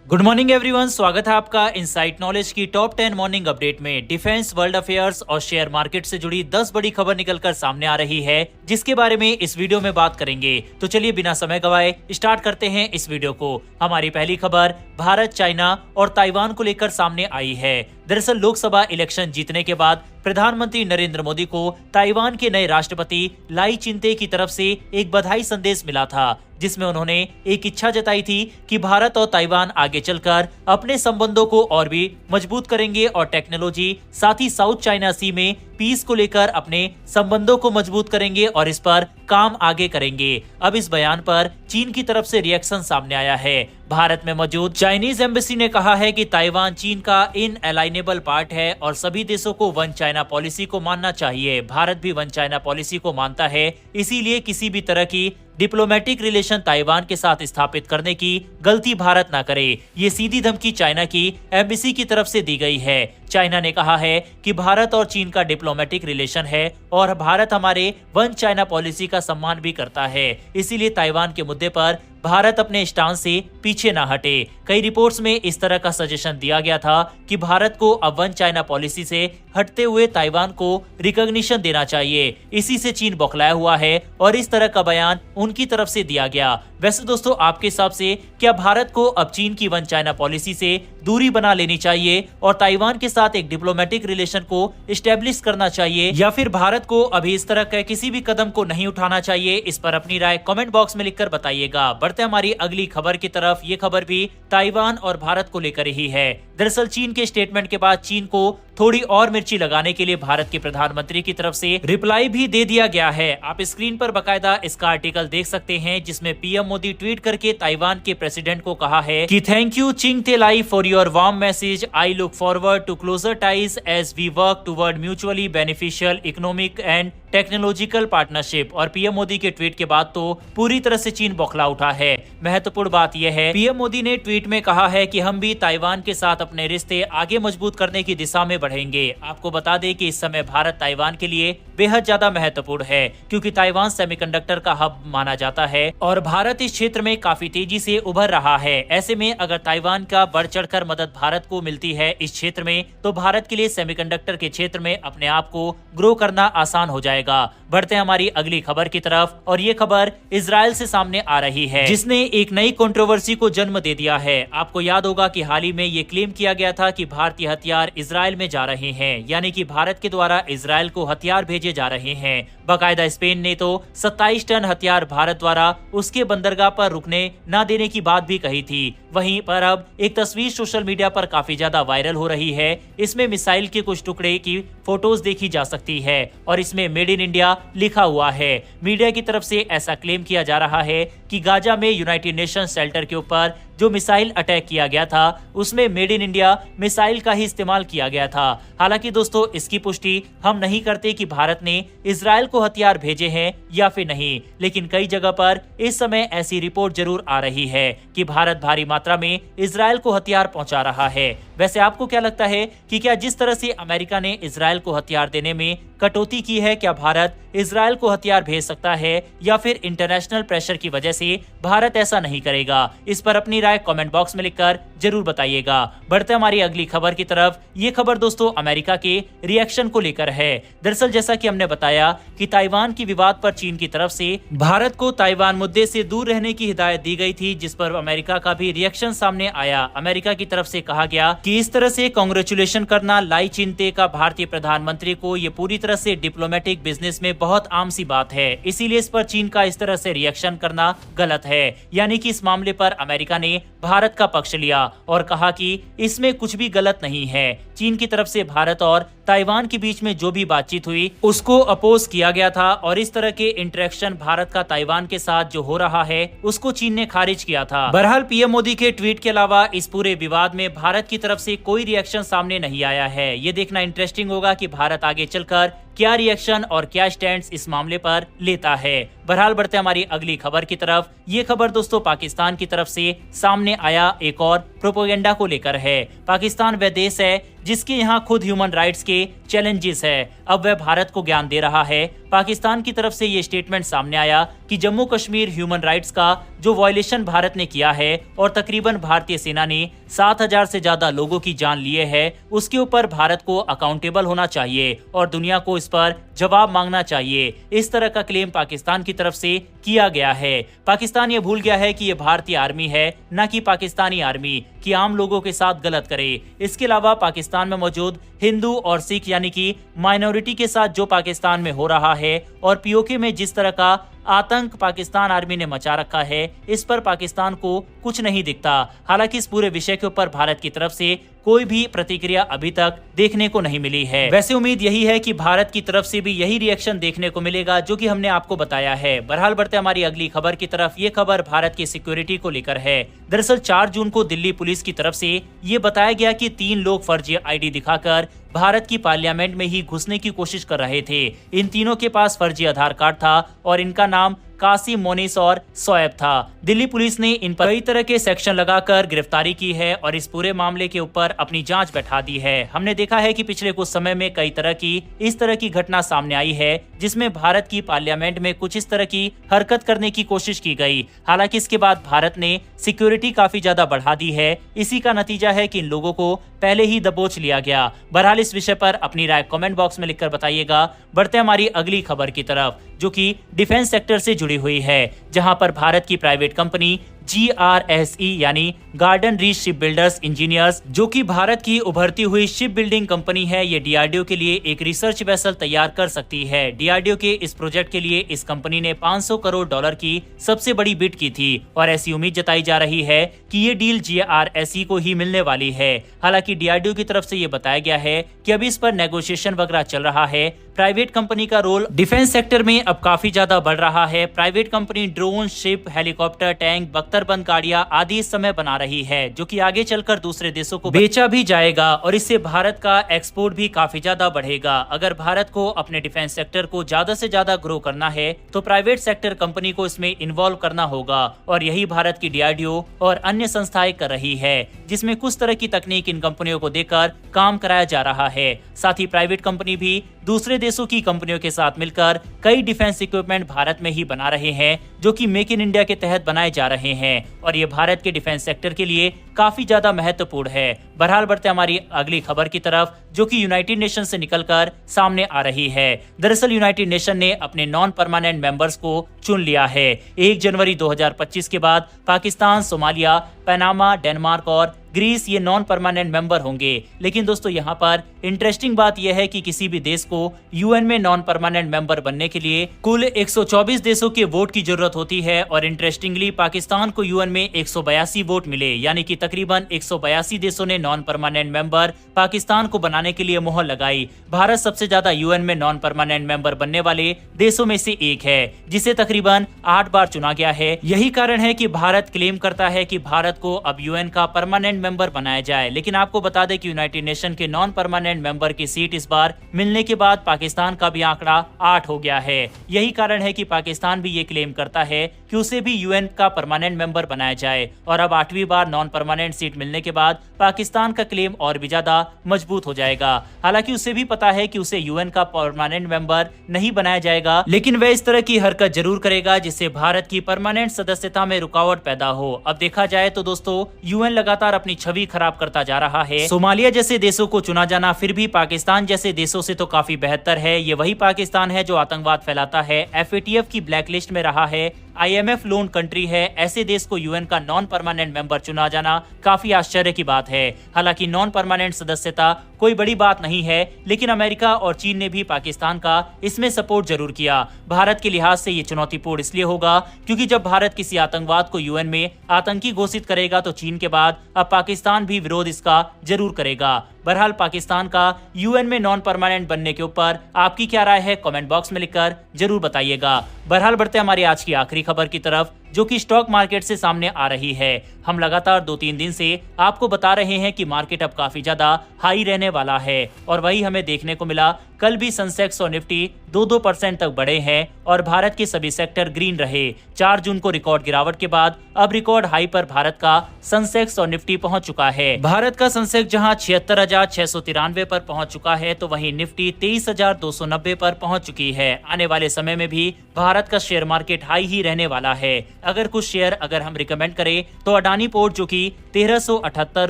Good morning everyone, स्वागत है आपका इनसाइट नॉलेज की टॉप 10 मॉर्निंग अपडेट में। डिफेंस, वर्ल्ड अफेयर्स और शेयर मार्केट से जुड़ी 10 बड़ी खबर निकलकर सामने आ रही है, जिसके बारे में इस वीडियो में बात करेंगे। तो चलिए बिना समय गवाए स्टार्ट करते हैं इस वीडियो को। हमारी पहली खबर भारत, चाइना और ताइवान को लेकर सामने आई है। दरअसल लोकसभा इलेक्शन जीतने के बाद प्रधानमंत्री नरेंद्र मोदी को ताइवान के नए राष्ट्रपति लाई चिंते की तरफ से एक बधाई संदेश मिला था, जिसमें उन्होंने एक इच्छा जताई थी कि भारत और ताइवान आगे चलकर अपने संबंधों को और भी मजबूत करेंगे और टेक्नोलॉजी, साथ ही साउथ चाइना सी में पीस को लेकर अपने संबंधों को मजबूत करेंगे और इस पर काम आगे करेंगे। अब इस बयान पर चीन की तरफ से रिएक्शन सामने आया है। भारत में मौजूद चाइनीज एम्बेसी ने कहा है कि ताइवान चीन का इनअलाइनेबल पार्ट है और सभी देशों को वन चाइना पॉलिसी को मानना चाहिए। भारत भी वन चाइना पॉलिसी को मानता है, इसीलिए किसी भी तरह की डिप्लोमेटिक रिलेशन ताइवान के साथ स्थापित करने की गलती भारत ना करे। ये सीधी धमकी चाइना की एम्बेसी की तरफ से दी गई है। चाइना ने कहा है कि भारत और चीन का डिप्लोमेटिक रिलेशन है और भारत हमारे वन चाइना पॉलिसी का सम्मान भी करता है, इसीलिए ताइवान के मुद्दे पर भारत अपने स्टांस से पीछे ना हटे। कई रिपोर्ट्स में इस तरह का सजेशन दिया गया था कि भारत को अब वन चाइना पॉलिसी से हटते हुए ताइवान को रिकॉग्निशन देना चाहिए। इसी से चीन बौखलाया हुआ है और इस तरह का बयान उनकी तरफ से दिया गया। वैसे दोस्तों, आपके हिसाब से क्या भारत को अब चीन की वन चाइना पॉलिसी से दूरी बना लेनी चाहिए और ताइवान के साथ एक डिप्लोमेटिक रिलेशन को एस्टेब्लिश करना चाहिए, या फिर भारत को अभी इस तरह के किसी भी कदम को नहीं उठाना चाहिए? इस पर अपनी राय कमेंट बॉक्स में लिखकर बताइएगा। बढ़ते हमारी अगली खबर की तरफ। ये खबर भी ताइवान और भारत को लेकर ही है। दरअसल चीन के स्टेटमेंट के बाद चीन को थोड़ी और मिर्ची लगाने के लिए भारत के प्रधानमंत्री की तरफ से रिप्लाई भी दे दिया गया है। आप स्क्रीन पर बकायदा इसका आर्टिकल देख सकते हैं, जिसमें पीएम मोदी ट्वीट करके ताइवान के प्रेसिडेंट को कहा है कि thank you Ching Te Lai for your warm message. I look forward to closer ties as we work toward mutually beneficial economic and technological partnership. और पीएम मोदी के ट्वीट के बाद तो पूरी तरह से चीन बौखला उठा है। महत्वपूर्ण बात यह है, पीएम मोदी ने ट्वीट में कहा है कि हम भी ताइवान के साथ अपने रिश्ते आगे मजबूत करने की दिशा में बढ़ेंगे। आपको बता दें कि इस समय भारत ताइवान के लिए बेहद ज्यादा महत्वपूर्ण है, क्योंकि ताइवान सेमीकंडक्टर का हब माना जाता है और भारत इस क्षेत्र में काफी तेजी से उभर रहा है। ऐसे में अगर ताइवान का बढ़ चढ़कर मदद भारत को मिलती है इस क्षेत्र में, तो भारत के लिए सेमीकंडक्टर के क्षेत्र में अपने आप को ग्रो करना आसान हो जाएगा। बढ़ते हैं हमारी अगली खबर की तरफ, और ये खबर इजराइल से सामने आ रही है, जिसने एक नई कंट्रोवर्सी को जन्म दे दिया है। आपको याद होगा कि हाल ही में ये क्लेम किया गया था कि भारतीय हथियार इजराइल में जा रहे हैं, यानी कि भारत के द्वारा इजराइल को हथियार भेजे जा रहे हैं। बाकायदा स्पेन ने तो 27 टन हथियार भारत द्वारा उसके बंदरगाह पर रुकने न देने की बात भी कही थी। वहीं पर अब एक तस्वीर सोशल मीडिया पर काफी ज्यादा वायरल हो रही है। इसमें मिसाइल के कुछ टुकड़े की फोटोज देखी जा सकती है और इसमें मेड इन इंडिया लिखा हुआ है। मीडिया की तरफ से ऐसा क्लेम किया जा रहा है कि गाजा में यूनाइटेड नेशन शेल्टर के ऊपर जो मिसाइल अटैक किया गया था, उसमें मेड इन इंडिया मिसाइल का ही इस्तेमाल किया गया था। हालांकि दोस्तों, इसकी पुष्टि हम नहीं करते कि भारत ने इजराइल को हथियार भेजे हैं या फिर नहीं, लेकिन कई जगह पर इस समय ऐसी रिपोर्ट जरूर आ रही है कि भारत भारी मात्रा में इजराइल को हथियार पहुंचा रहा है। वैसे आपको क्या लगता है कि क्या जिस तरह से अमेरिका ने इजराइल को हथियार देने में कटौती की है, क्या भारत इजराइल को हथियार भेज सकता है, या फिर इंटरनेशनल प्रेशर की वजह से भारत ऐसा नहीं करेगा? इस पर अपनी राय कमेंट बॉक्स में लिखकर जरूर बताइएगा। बढ़ते हमारी अगली खबर की तरफ। ये खबर दोस्तों अमेरिका के रिएक्शन को लेकर है। दरअसल जैसा कि हमने बताया कि ताइवान की विवाद पर चीन की तरफ से भारत को ताइवान मुद्दे से दूर रहने की हिदायत दी गई थी, जिस पर अमेरिका का भी रिएक्शन सामने आया। अमेरिका की तरफ से कहा गया कि इस तरह से कांग्रेचुलेशन करना लाई चिंते का भारतीय प्रधानमंत्री को ये पूरी तरह से डिप्लोमेटिक बिजनेस में बहुत आम सी बात है, इसीलिए इस पर चीन का इस तरह से रिएक्शन करना गलत है। यानी कि इस मामले पर अमेरिका ने भारत का पक्ष लिया और कहा कि इसमें कुछ भी गलत नहीं है। चीन की तरफ से भारत और ताइवान के बीच में जो भी बातचीत हुई उसको अपोज किया गया था और इस तरह के इंटरेक्शन भारत का ताइवान के साथ जो हो रहा है उसको चीन ने खारिज किया था। बहरहाल पीएम मोदी के ट्वीट के अलावा इस पूरे विवाद में भारत की तरफ से कोई रिएक्शन सामने नहीं आया है। ये देखना इंटरेस्टिंग होगा कि भारत आगे चलकर क्या रिएक्शन और क्या स्टैंड इस मामले पर लेता है। बहरहाल बढ़ते हमारी अगली खबर की तरफ। ये खबर दोस्तों पाकिस्तान की तरफ से सामने आया एक और प्रोपेगेंडा को लेकर है। पाकिस्तान वह देश है जिसके यहाँ खुद ह्यूमन राइट्स के चैलेंजेस है, अब वह भारत को ज्ञान दे रहा है। पाकिस्तान की तरफ से ये स्टेटमेंट सामने आया कि जम्मू कश्मीर ह्यूमन राइट्स का जो वायलेशन भारत ने किया है और तकरीबन भारतीय सेना ने 7,000 से ज्यादा लोगों की जान लिए है, उसके ऊपर भारत को अकाउंटेबल होना चाहिए और दुनिया को इस पर जवाब मांगना चाहिए। इस तरह का क्लेम पाकिस्तान की तरफ से किया गया है। पाकिस्तान ये भूल गया है कि ये भारतीय आर्मी है, न कि पाकिस्तानी आर्मी, कि आम लोगों के साथ गलत करे। इसके अलावा पाकिस्तान में मौजूद हिंदू और सिख यानी कि माइनॉरिटी के साथ जो पाकिस्तान में हो रहा है और पीओके में जिस तरह का आतंक पाकिस्तान आर्मी ने मचा रखा है, इस पर पाकिस्तान को कुछ नहीं दिखता। हालांकि इस पूरे विषय के ऊपर भारत की तरफ से कोई भी प्रतिक्रिया अभी तक देखने को नहीं मिली है। वैसे उम्मीद यही है कि भारत की तरफ से भी यही रिएक्शन देखने को मिलेगा जो कि हमने आपको बताया है। बहरहाल बढ़ते हमारी अगली खबर की तरफ। ये खबर भारत की सिक्योरिटी को लेकर है। दरअसल 4 जून को दिल्ली पुलिस की तरफ से ये बताया गया कि 3 लोग फर्जी आईडी दिखाकर भारत की पार्लियामेंट में ही घुसने की कोशिश कर रहे थे। इन तीनों के पास फर्जी आधार कार्ड था और इनका नाम कासिम, मोनिस और सोएब था। दिल्ली पुलिस ने इन पर कई तरह के सेक्शन लगाकर गिरफ्तारी की है और इस पूरे मामले के ऊपर अपनी जांच बैठा दी है। हमने देखा है कि पिछले कुछ समय में कई तरह की इस तरह की घटना सामने आई है जिसमें भारत की पार्लियामेंट में कुछ इस तरह की हरकत करने की कोशिश की गई। हालांकि इसके बाद भारत ने सिक्योरिटी काफी ज्यादा बढ़ा दी है। इसी का नतीजा है कि इन लोगों को पहले ही दबोच लिया गया। बहरहाल इस विषय पर अपनी राय कमेंट बॉक्स में लिखकर बताइएगा। बढ़ते हमारी अगली खबर की तरफ जो कि डिफेंस सेक्टर से जुड़ी हुई है, जहां पर भारत की प्राइवेट कंपनी GRSE यानी garden reach ship builders engineers, जो कि भारत की उभरती हुई शिप बिल्डिंग कंपनी है, ये DRDO के लिए एक रिसर्च वेसल तैयार कर सकती है। DRDO के इस प्रोजेक्ट के लिए इस कंपनी ने $500 करोड़ की सबसे बड़ी बिड की थी और ऐसी उम्मीद जताई जा रही है कि ये डील GRSE को ही मिलने वाली है। हालांकि DRDO की तरफ से ये बताया गया है कि अभी इस पर नेगोशिएशन वगैरह चल रहा है। प्राइवेट कंपनी का रोल डिफेंस सेक्टर में अब काफी ज्यादा बढ़ रहा है। Private company drone, ship, helicopter, tank, बख्तरबंद गाड़ियां आदि इस समय बना रही है, जो कि आगे चलकर दूसरे देशों को बेचा भी जाएगा और इससे भारत का एक्सपोर्ट भी काफी ज्यादा बढ़ेगा। अगर भारत को अपने डिफेंस सेक्टर को ज्यादा से ज्यादा ग्रो करना है तो प्राइवेट सेक्टर कंपनी को इसमें इन्वॉल्व करना होगा और यही भारत की DRDO और अन्य संस्थाएं कर रही है, जिसमें कुछ तरह की तकनीक इन कंपनियों को देकर काम कराया जा रहा है। साथ ही प्राइवेट कंपनी भी दूसरे देशों की कंपनियों के साथ मिलकर कई डिफेंस इक्विपमेंट भारत में ही बना रहे हैं, जो कि मेक इन इंडिया के तहत बनाए जा रहे हैं और ये भारत के डिफेंस सेक्टर के लिए काफी ज्यादा महत्वपूर्ण है। बहरहाल बढ़ते हमारी अगली खबर की तरफ जो कि यूनाइटेड नेशन से निकलकर सामने आ रही है। दरअसल यूनाइटेड नेशन ने अपने नॉन परमानेंट मेंबर्स को चुन लिया है। 1 जनवरी 2025 के बाद पाकिस्तान, सोमालिया, पनामा, डेनमार्क और ग्रीस ये नॉन परमानेंट मेंबर होंगे। लेकिन दोस्तों यहाँ पर इंटरेस्टिंग बात यह है कि किसी भी देश को यूएन में नॉन परमानेंट मेंबर बनने के लिए कुल 124 देशों के वोट की जरूरत होती है और इंटरेस्टिंगली पाकिस्तान को यूएन में 182 वोट मिले, यानी कि तकरीबन 182 देशों ने नॉन परमानेंट मेंबर पाकिस्तान को बनाने के लिए मोहर लगाई। भारत सबसे ज्यादा यूएन में नॉन परमानेंट मेंबर बनने वाले देशों में से एक है, जिसे तकरीबन 8 बार चुना गया है। यही कारण है कि भारत क्लेम करता है कि भारत को अब यूएन का परमानेंट मेंबर बनाया जाए। लेकिन आपको बता दें कि यूनाइटेड नेशन के नॉन परमानेंट मेंबर की सीट इस बार मिलने के बाद पाकिस्तान का भी आंकड़ा 8 हो गया है। यही कारण है कि पाकिस्तान भी ये क्लेम करता है कि उसे भी यूएन का परमानेंट मेंबर बनाया जाए और अब 8वीं बार नॉन परमानेंट सीट मिलने के बाद पाकिस्तान का क्लेम और भी ज्यादा मजबूत हो जाएगा। हालांकि उसे भी पता है कि उसे यूएन का परमानेंट मेंबर नहीं बनाया जाएगा, लेकिन वह इस तरह की हरकत जरूर करेगा जिससे भारत की परमानेंट सदस्यता में रुकावट पैदा हो। अब देखा जाए तो दोस्तों यूएन लगातार अपनी छवि खराब करता जा रहा है। सोमालिया जैसे देशों को चुना जाना फिर भी पाकिस्तान जैसे देशों से तो काफी बेहतर है। ये वही पाकिस्तान है जो आतंकवाद फैलाता है, FATF की ब्लैकलिस्ट में रहा है, IMF लोन कंट्री है। ऐसे देश को यूएन का नॉन परमानेंट मेंबर चुना जाना काफी आश्चर्य की बात है। हालांकि नॉन परमानेंट सदस्यता कोई बड़ी बात नहीं है, लेकिन अमेरिका और चीन ने भी पाकिस्तान का इसमें सपोर्ट जरूर किया। भारत के लिहाज से ये चुनौतीपूर्ण इसलिए होगा क्योंकि जब भारत किसी आतंकवाद को यूएन में आतंकी घोषित करेगा तो चीन के बाद अब पाकिस्तान भी विरोध इसका जरूर करेगा। बहरहाल पाकिस्तान का यूएन में नॉन परमानेंट बनने के ऊपर आपकी क्या राय है, कमेंट बॉक्स में लिखकर जरूर बताइएगा। बहरहाल बढ़ते हमारी आज की आखिरी खबर की तरफ जो कि स्टॉक मार्केट से सामने आ रही है। हम लगातार 2-3 दिन से आपको बता रहे हैं कि मार्केट अब काफी ज्यादा हाई रहने वाला है और वही हमें देखने को मिला। कल भी सेंसेक्स और निफ्टी 2-2% तक बढ़े हैं और भारत के सभी सेक्टर ग्रीन रहे। 4 जून को रिकॉर्ड गिरावट के बाद अब रिकॉर्ड हाई पर भारत का सेंसेक्स और निफ्टी पहुंच चुका है। भारत का सेंसेक्स जहां 76,693 पर पहुंच चुका है तो वहीं निफ्टी 23,290 पर पहुंच चुकी है। आने वाले समय में भी भारत का शेयर मार्केट हाई ही रहने वाला है। अगर कुछ शेयर हम रिकमेंड करें तो अडानी पोर्ट जो कि 1378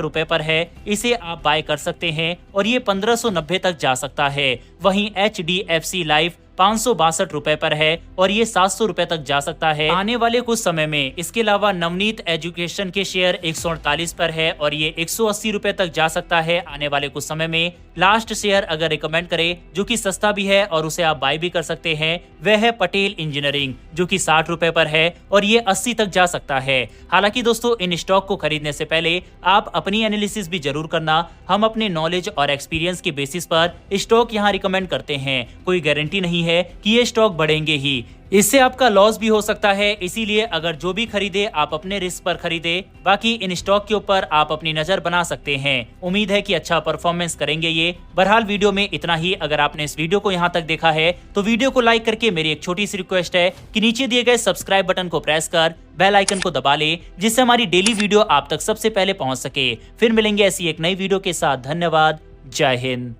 रुपए पर है, इसे आप बाय कर सकते हैं और ये 1590 तक जा सकता है। वहीं HDFC लाइफ 562 रुपए पर है और ये 700 रुपए तक जा सकता है आने वाले कुछ समय में। इसके अलावा नवनीत एजुकेशन के शेयर 148 पर है और ये 180 रुपए तक जा सकता है आने वाले कुछ समय में। लास्ट शेयर अगर रिकमेंड करें जो कि सस्ता भी है और उसे आप बाय भी कर सकते हैं, वह है पटेल इंजीनियरिंग जो कि 60 रुपए पर है और ये 80 तक जा सकता है। हालांकि दोस्तों, इन स्टॉक को खरीदने से पहले आप अपनी एनालिसिस भी जरूर करना। हम अपने नॉलेज और एक्सपीरियंस के बेसिस पर स्टॉक यहाँ रिकमेंड करते हैं। कोई गारंटी नहीं है कि ये स्टॉक बढ़ेंगे ही, इससे आपका लॉस भी हो सकता है। इसीलिए अगर जो भी खरीदे आप अपने रिस्क पर खरीदे। बाकी इन स्टॉक के ऊपर आप अपनी नजर बना सकते हैं। उम्मीद है कि अच्छा परफॉर्मेंस करेंगे ये। बहरहाल वीडियो में इतना ही। अगर आपने इस वीडियो को यहाँ तक देखा है तो वीडियो को लाइक करके मेरी एक छोटी सी रिक्वेस्ट है कि नीचे दिए गए सब्सक्राइब बटन को प्रेस कर बेल आइकन को दबा ले, जिससे हमारी डेली वीडियो आप तक सबसे पहले पहुंच सके। फिर मिलेंगे ऐसी एक नई वीडियो के साथ। धन्यवाद। जय हिंद।